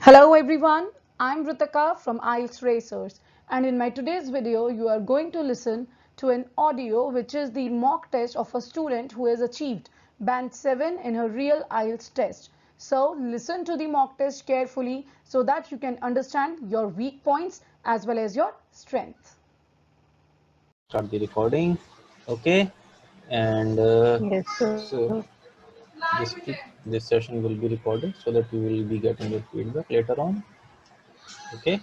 Hello everyone, I'm Ritaka from IELTS Racers, and in my today's video you are going to listen to an audio which is the mock test of a student who has achieved band 7 in her real IELTS test. So listen to the mock test carefully so that you can understand your weak points as well as your strengths. Start the recording. Okay, and Yes, sir. so this this session will be recorded so that we will be getting your feedback later on. Okay,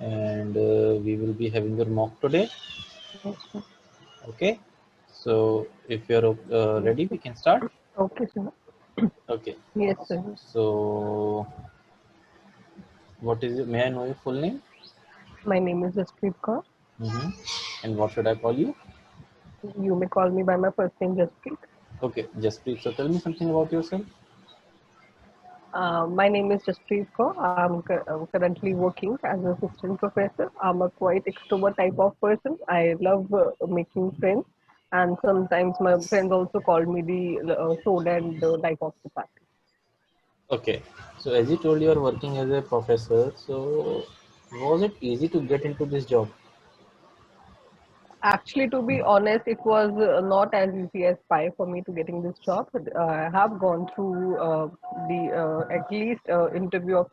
and we will be having your mock today. Yes, sir. Okay, so if you're Yes, ready, sir. we can start. Okay, sir. Okay, Yes, sir. so what is it? May I know your full name? My name is Jaspreet Kaur. Mm-hmm. And what should I call you? You may call me by my first name, Jaspreet. Okay, just please. So tell me something about yourself. My name is Jaspreet Kaur. I'm currently working as an assistant professor. I'm a quite extrovert type of person. I love making friends, and sometimes my friends also call me the soul and life of the party. Okay, so as you told, you are working as a professor. So was it easy to get into this job? Actually, to be honest, it was not as easy as pie for me to getting this job. I have gone through the at least interview of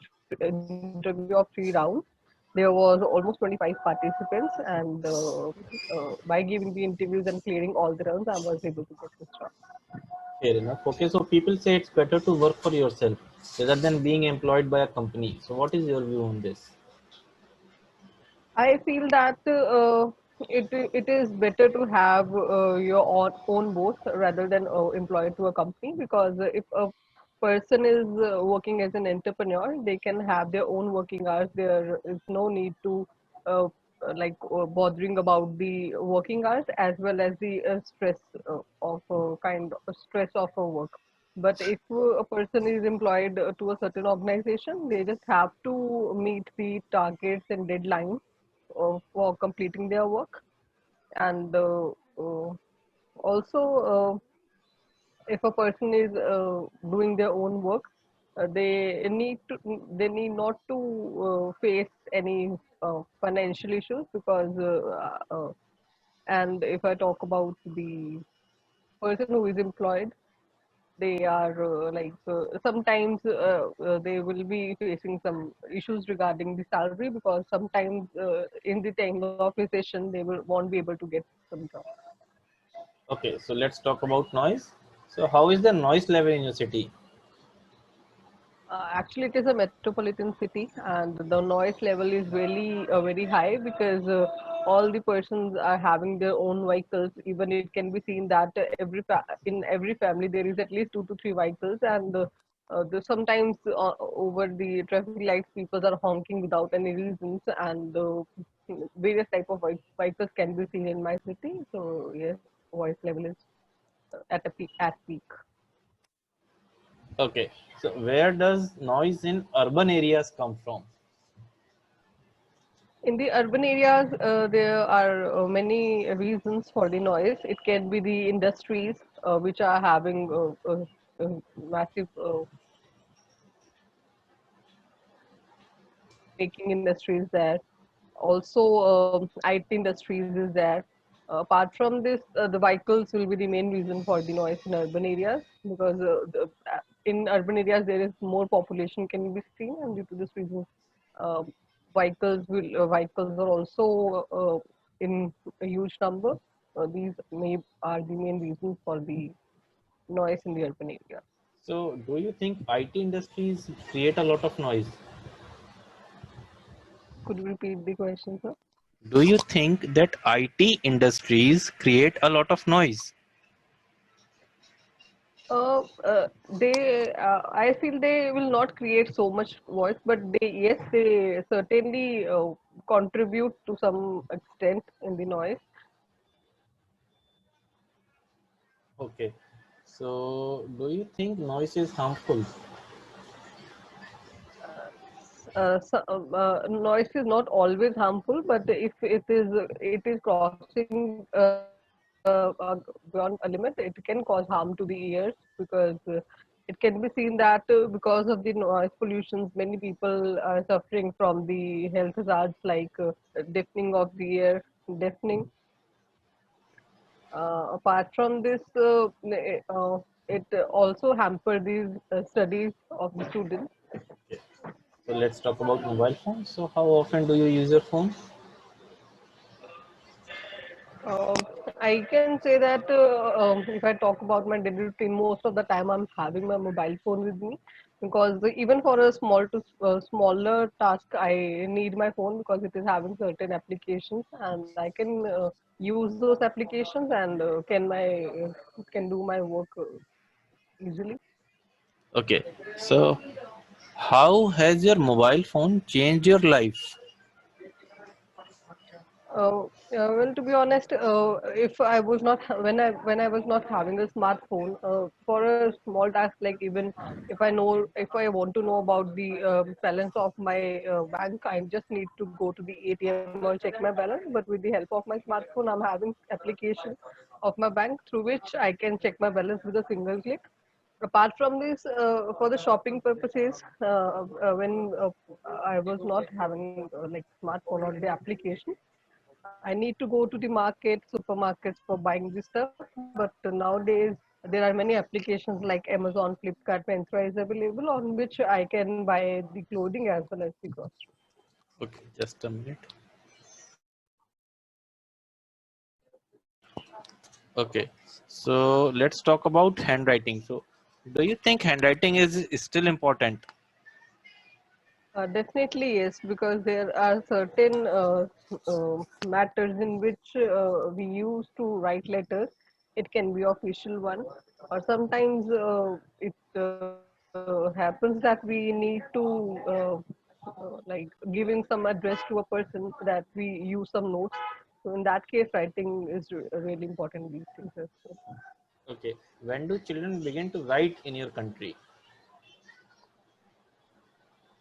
3 rounds. There was almost 25 participants, and by giving the interviews and clearing all the rounds, I was able to get this job. Fair enough. Okay, so people say it's better to work for yourself rather than being employed by a company. So what is your view on this? I feel that it is better to have your own boss rather than employed to a company, because if a person is working as an entrepreneur, they can have their own working hours. There is no need to uh, bothering about the working hours as well as the stress of kind of stress of work. But if a person is employed to a certain organization, they just have to meet the targets and deadlines for completing their work. And also, if a person is doing their own work, they need not to face any financial issues, because and if I talk about the person who is employed, they are sometimes they will be facing some issues regarding the salary, because sometimes in the time of recession they will won't be able to get some job. Okay, so let's talk about noise. So how is the noise level in your city? Actually, it is a metropolitan city, and the noise level is really very high, because all the persons are having their own vehicles. Even it can be seen that in every family there is at least 2 to 3 vehicles, and sometimes over the traffic lights, people are honking without any reasons, and various type of vehicles can be seen in my city. So yes, voice level is at a peak. At peak. Okay, so where does noise in urban areas come from? In the urban areas, there are many reasons for the noise. It can be the industries which are having massive making industries there. Also, IT industries is there. Apart from this, the vehicles will be the main reason for the noise in urban areas, because in urban areas there is more population can be seen, and due to this reason, uh, vehicles are also in a huge number. These may are the main reasons for the noise in the urban area. So do you think IT industries create a lot of noise? Could you repeat the question, sir? Do you think that IT industries create a lot of noise? I feel they will not create so much voice, but yes, they certainly contribute to some extent in the noise. Okay, so do you think noise is harmful? Noise is not always harmful, but if it is crossing beyond a limit, it can cause harm to the ears, because it can be seen that because of the noise pollutions, many people are suffering from the health hazards like deafening of the ear, deafening. Apart from this, it also hamper these studies of the students. Okay. So let's talk about mobile phones. So how often do you use your phone? Um, I can say that if I talk about my daily routine, most of the time I'm having my mobile phone with me because even for a smaller task, I need my phone because it is having certain applications and I can use those applications and can do my work easily. Okay. So how has your mobile phone changed your life? Well, to be honest, if I was not when I was not having a smartphone for a small task, like even if I want to know about the balance of my bank, I just need to go to the ATM or check my balance. But with the help of my smartphone, I'm having application of my bank through which I can check my balance with a single click. Apart from this, for the shopping purposes, when I was not having like smartphone or the application, I need to go to the market, supermarkets for buying this stuff. But nowadays, there are many applications like Amazon, Flipkart, Myntra is available on which I can buy the clothing as well as the groceries. Okay, just a minute. Okay, so let's talk about handwriting. So, do you think handwriting is still important? Definitely yes, because there are certain matters in which we use to write letters. It can be official one, or sometimes it happens that we need to like giving some address to a person that we use some notes. So in that case, writing is really important these days as well. Okay, when do children begin to write in your country?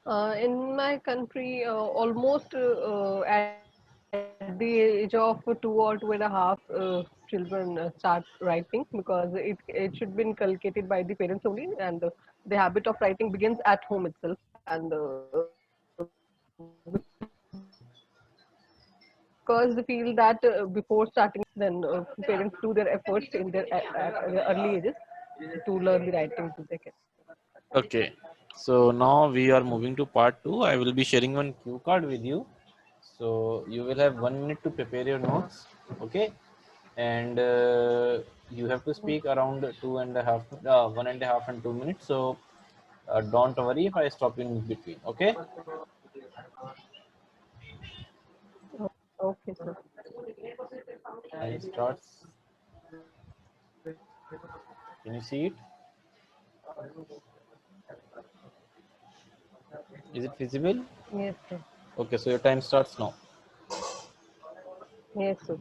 In my country, almost at the age of 2 or 2.5, children start writing because it should be inculcated by the parents only, and the habit of writing begins at home itself. And because they feel that before starting, then parents do their efforts in at the early ages to learn the writing to their kids. Okay, so now we are moving to part two. I will be sharing one cue card with you. So you will have 1 minute to prepare your notes. Okay, and you have to speak around 1.5 and 2 minutes. So don't worry if I stop in between. Okay, Okay, sir. time starts. Can you see it? Is it visible? Yes, sir. Okay, so your time starts now. Yes, sir.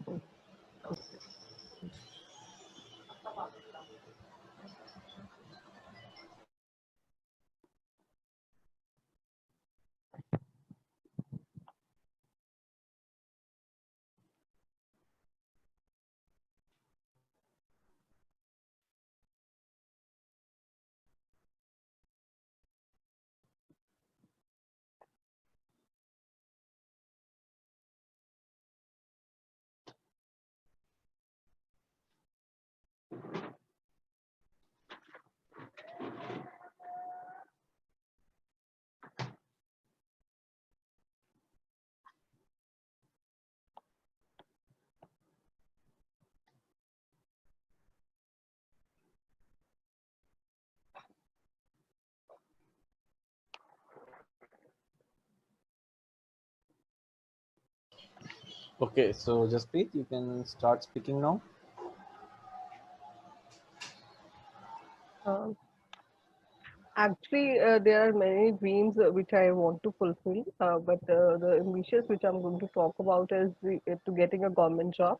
Okay, so Jasprit, you can start speaking now. Um, Actually, there are many dreams which I want to fulfill, but the ambitious which I'm going to talk about is to getting a government job.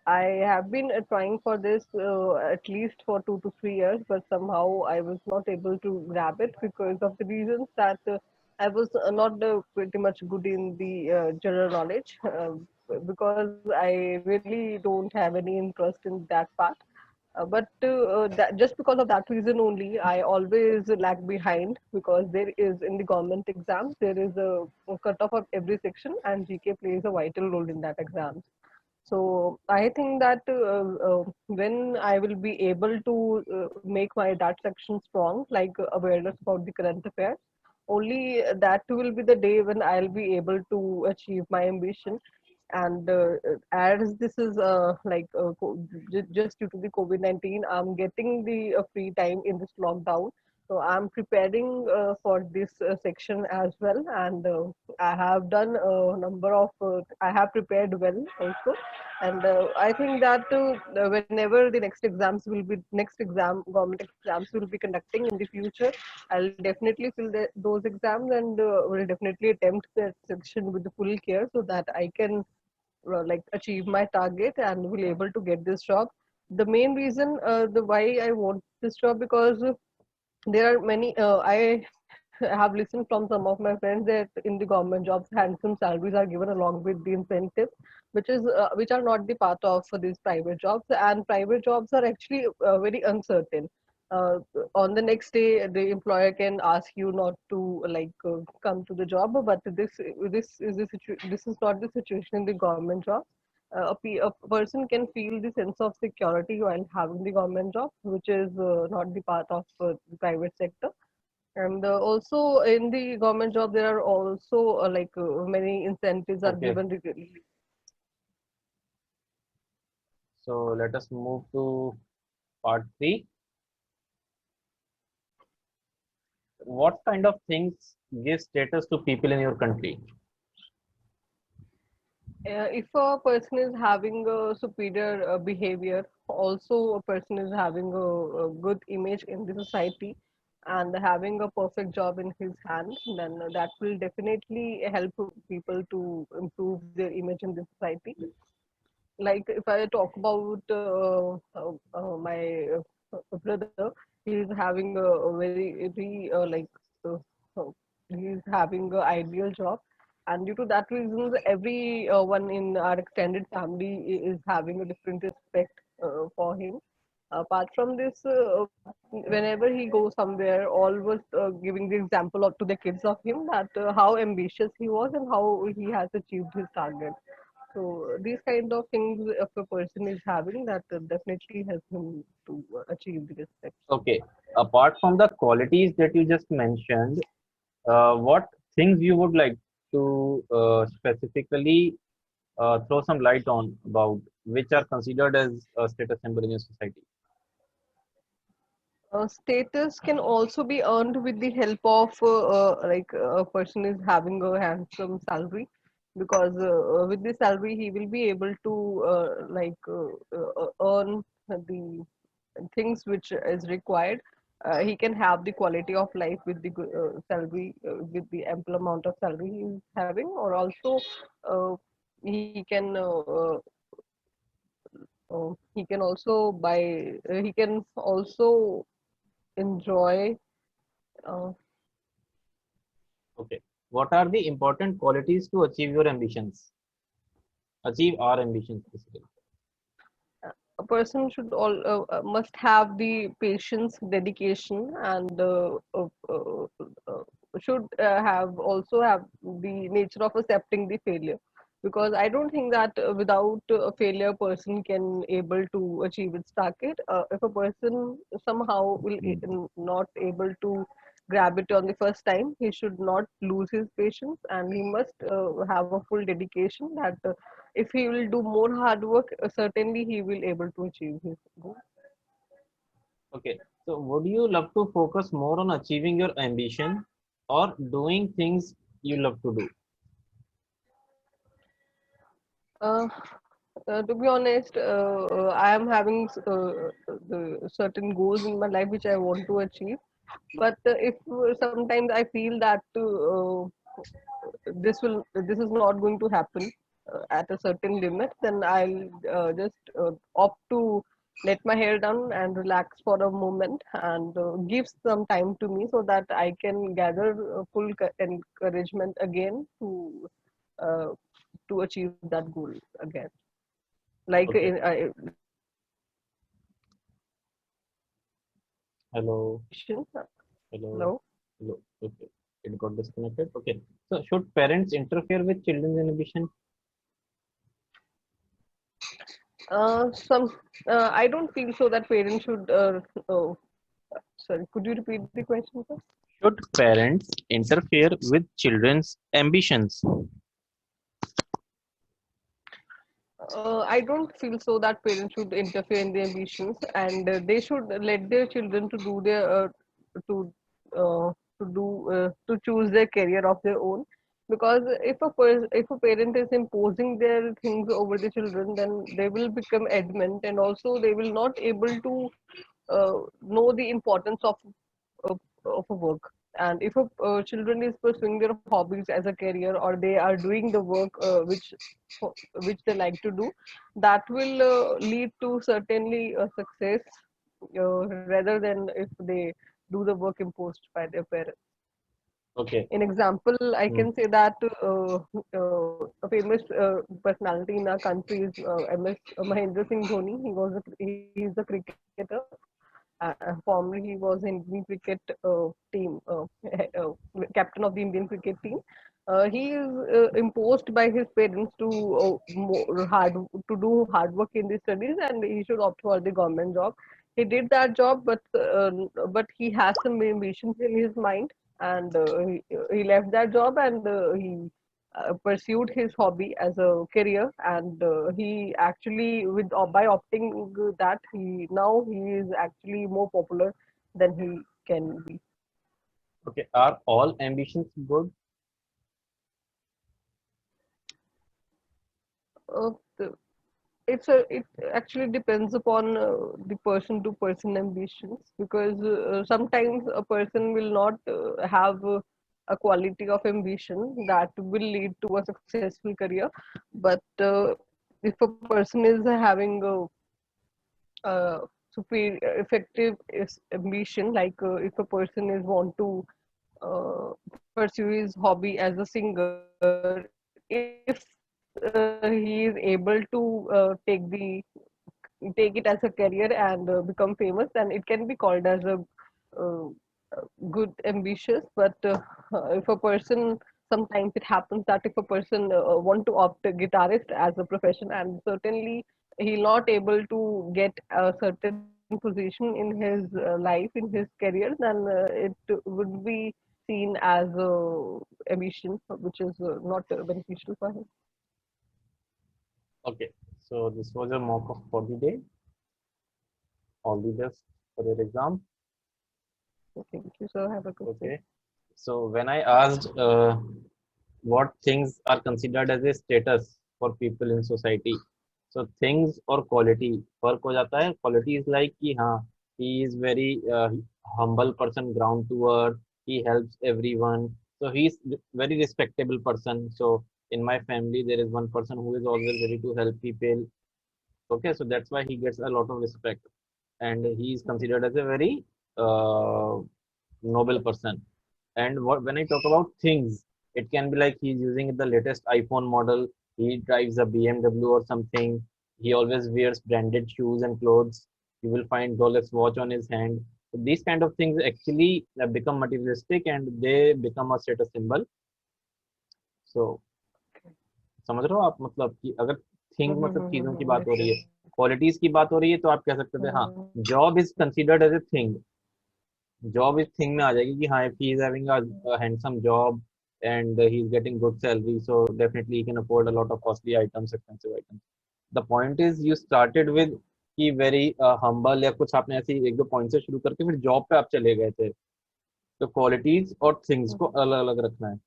I have been trying for this at least for 2 to 3 years, but somehow I was not able to grab it because of the reasons that I was not pretty much good in the general knowledge because I really don't have any interest in that part. But just because of that reason only, I always lag behind, because there is, in the government exams, there is a cutoff of every section, and GK plays a vital role in that exam. So I think that when I will be able to make my that section strong, like awareness about the current affairs, only that will be the day when I'll be able to achieve my ambition. And as this is just due to the COVID-19, I'm getting the free time in this lockdown. So I'm preparing for this section as well, and I have done a number of. I have prepared well also, and I think that whenever the next exam government exams will be conducting in the future, I'll definitely fill those exams, and will definitely attempt that section with the full care, so that I can like achieve my target and will able to get this job. The main reason the why I want this job, because there are many I have listened from some of my friends that in the government jobs handsome salaries are given along with the incentive, which are not the part of these private jobs, and private jobs are actually very uncertain. uh, on the next day the employer can ask you not to come to the job, but this is not the situation in the government job. A person can feel the sense of security while having the government job, which is not the part of the private sector. And also in the government job, there are also many incentives are Okay. given. So let us move to part 3. What kind of things give status to people in your country? If a person is having a superior behavior, also a person is having a good image in the society, and having a perfect job in his hand, then that will definitely help people to improve their image in the society. Like if I talk about my brother, he is having a very uh, he is having an ideal job, and due to that reason, every one in our extended family is having a different respect for him. Apart from this, whenever he goes somewhere, all was giving the example to the kids of him that how ambitious he was and how he has achieved his target. So these kind of things, if a person is having, that definitely help him to achieve the respect. Okay. Apart from the qualities that you just mentioned, what things you would like to specifically throw some light on about which are considered as a status symbol in your society? Status can also be earned with the help of a person is having a handsome salary, because with the salary he will be able to earn the things which is required. He can have the quality of life with the salary, with the ample amount of salary he is having, or also uh, he can also buy he can also enjoy. Uh, Okay. What are the important qualities to achieve your ambitions? Achieve our ambitions, basically. a person should all must have the patience, dedication, and should have also have the nature of accepting the failure, because I don't think that without a failure person can able to achieve its target. If a person somehow will not able to grab it on the first time, he should not lose his patience, and he must have a full dedication that if he will do more hard work, certainly he will able to achieve his goal. Okay. So would you love to focus more on achieving your ambition or doing things you love to do? Uh, to be honest, I am having the certain goals in my life which I want to achieve. But if sometimes I feel that this is not going to happen at a certain limit, then I'll just opt to let my hair down and relax for a moment, and give some time to me, so that I can gather full encouragement again uh, to achieve that goal again. Like Okay. Hello, Ambition. hello, Hello. hello. Okay, it got disconnected. Okay, so should parents interfere with children's ambition? Some I don't feel so that parents should. Sorry, could you repeat the question, sir? Should parents interfere with children's ambitions? I don't feel so that parents should interfere in their ambitions, and they should let their children to do their to to choose their career of their own. Because if a parent is imposing their things over the children, then they will become adamant, and also they will not able to know the importance of, of a work. And if a children is pursuing their hobbies as a career, or they are doing the work which they like to do, that will lead to certainly a success, rather than if they do the work imposed by their parents. Okay. In example, I Hmm. can say that a famous personality in our country is MS Mahendra Singh Dhoni. He is a cricketer. Formerly, he was in Indian cricket team, captain of the Indian cricket team. He is imposed by his parents to do hard work in the studies, and he should opt for the government job. He did that job, but he has some ambitions in his mind, and he left that job, and he pursued his hobby as a career, and he actually with by opting that, he is actually more popular than he can be. Okay. Are all ambitions good? uh, the- it actually depends upon the person to person ambitions, because sometimes a person will not have a quality of ambition that will lead to a successful career. But if a person is having superior effective ambition, like if a person is want to pursue his hobby as a singer, if he is able to take it as a career and become famous, then it can be called as a uh, good ambitious. But if a person, sometimes it happens that if a person want to opt a guitarist as a profession, and certainly he'll not able to get a certain position in his life, in his career, then it would be seen as ambition, which is not beneficial for him. Okay. So this was a mock up for the day. All the best for your exam. So thank you, sir. Have a good day. Okay. So when I asked what things are considered as a status for people in society, so things or quality फर्क हो जाता है. Quality is like कि हाँ, he is very humble person, ground to earth, he helps everyone, so he is very respectable person. So in my family there is one person who is always ready to help people. Okay, so that's why he gets a lot of respect, and he is considered as a very uh, noble person. And when I talk about things, it can be like he's using the latest iPhone model, he drives a BMW or something, he always wears branded shoes and clothes, you will find Rolex watch on his hand. So these kind of things actually become materialistic and they become a status symbol. So समझ रहे हो आप, मतलब कि अगर thing मतलब चीजों की बात Yes, हो रही sir. है, क्वालिटीज की बात हो रही है, तो आप कह सकते थे हाँ, Mhm. Job is considered as a thing. Job इस थिंग में आ जाएगी कि हाँ, if he is having a handsome job and he is getting good salary, so definitely he can afford a lot of costly items, expensive items. The point is you started with कि very humble या कुछ आपने ऐसी एक दो point से शुरू करके फिर जॉब पे आप चले गए थे. तो क्वालिटीज और थिंग्स को अलग अलग रखना है.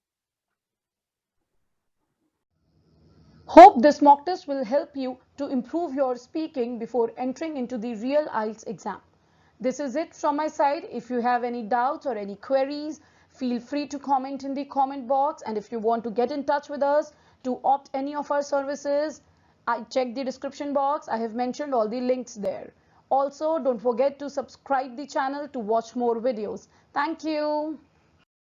Hope this mock test will help you to improve your speaking before entering into the real IELTS exam. This is it from my side. If you have any doubts or any queries, feel free to comment in the comment box. And if you want to get in touch with us to opt any of our services, I check the description box. I have mentioned all the links there. Also, don't forget to subscribe the channel to watch more videos. Thank you.